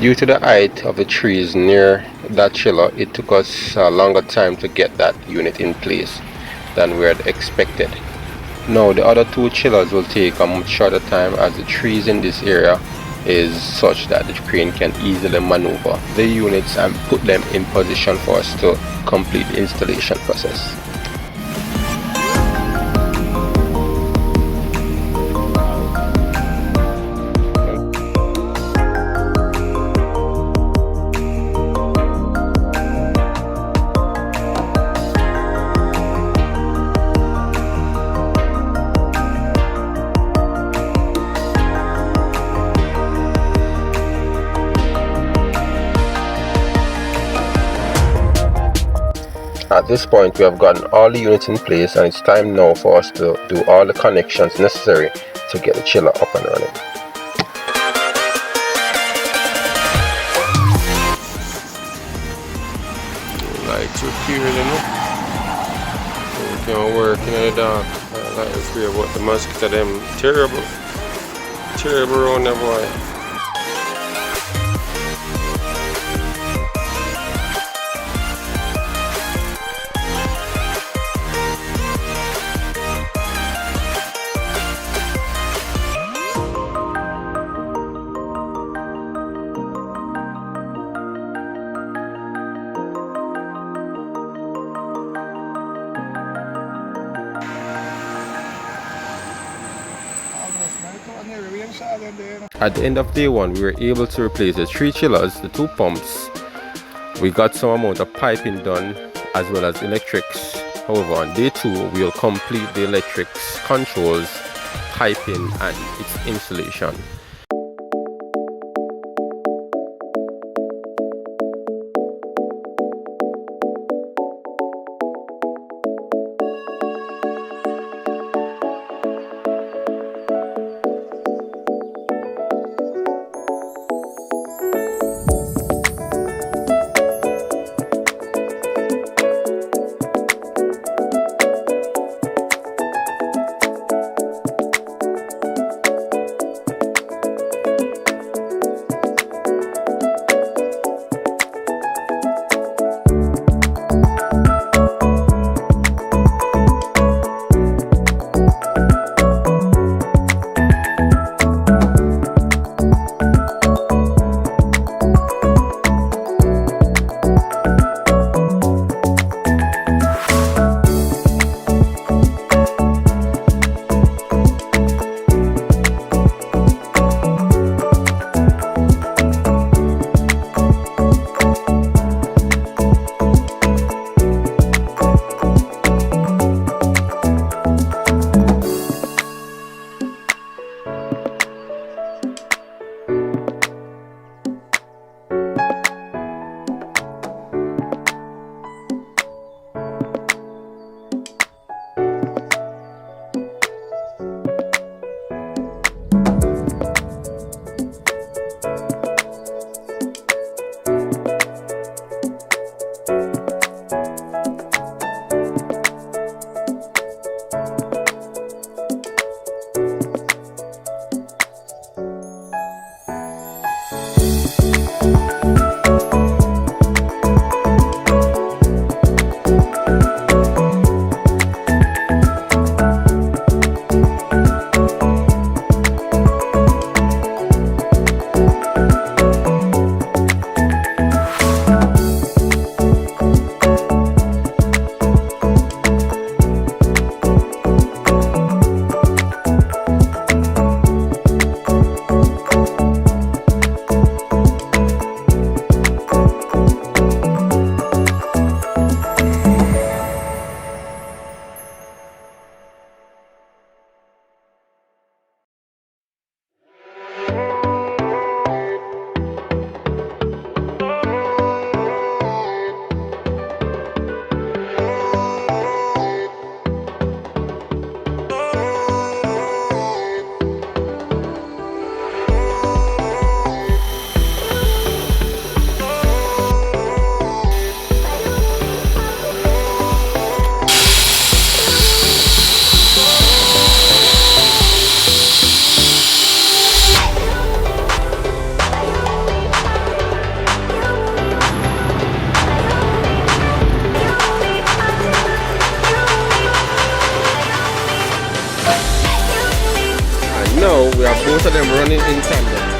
Due to the height of the trees near that chiller, it took us a longer time to get that unit in place than we had expected. Now the other two chillers will take a much shorter time, as the trees in this area is such that the crane can easily maneuver the units and put them in position for us to complete the installation process. At this point, we have gotten all the units in place, and it's time now for us to do all the connections necessary to get the chiller up and running. Lights are here, you know. We can work in the dark. I like to fear about the mosquito, them terrible around there, boy. At the end of day one, we were able to replace the 3 chillers, the 2 pumps. We got some amount of piping done as well as electrics. However, on day 2, we'll complete the electrics, controls, piping and its installation. now we have both of them running in tandem.